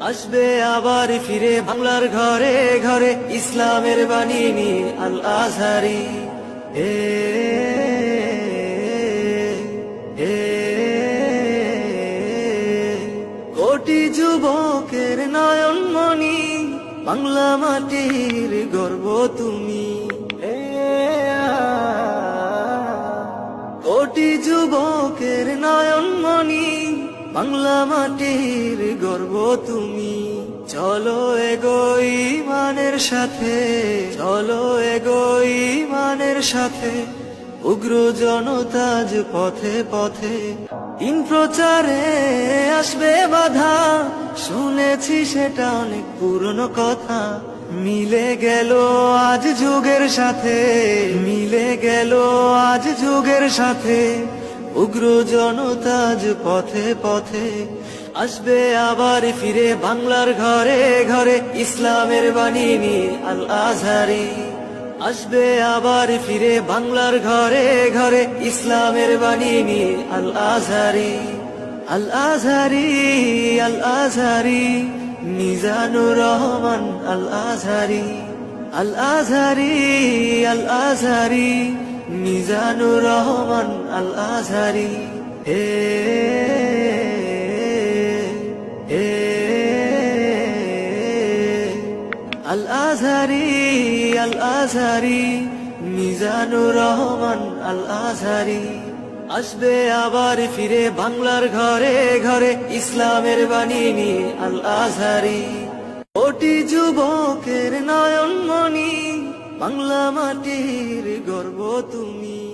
আসবে আবার ফিরে বাংলার ঘরে ঘরে ইসলামের বাণী নিয়ে আল আজহারি। কোটি যুবকের নয়নমণি, বাংলা মাটির গর্ব তুমি। কোটি যুবকের নয়নমণি, বাংলা মাটির গর্ব তুমি। চলো এগোই মানের সাথে, চলো এগোই মানের সাথে, উগ্র জনতাজ পথে পথে। দিন প্রচারে আসবে বাধা, শুনেছি সেটা অনেক পুরনো কথা। মিলে গেল আজ যুগের সাথে, মিলে গেল আজ যুগের সাথে, উগ্র জনতাজ পথে পথে। আসবে আবার ফিরে বাংলার ঘরে ঘরে ইসলামের বাণী নিয়ে আল আজহারি। আসবে আবার ফিরে বাংলার ঘরে ঘরে ইসলামের বাণী নিয়ে আল আজহারি। আল আজহারি, আল আজহারি, মিজানুর রহমান আল আজহারি। আল আজহারি, আল আজহারি, মিজানুর রহমান আল আজহারি। আল আজহারি, আল আজহারি, মিজানুর রহমান আল আজহারি। আসবে আবার ফিরে বাংলার ঘরে ঘরে ইসলামের বাণী নিয়ে আল আজহারি। কোটি যুবকের নয়নমণি, বাংলা মাটির গর্ব তুমি।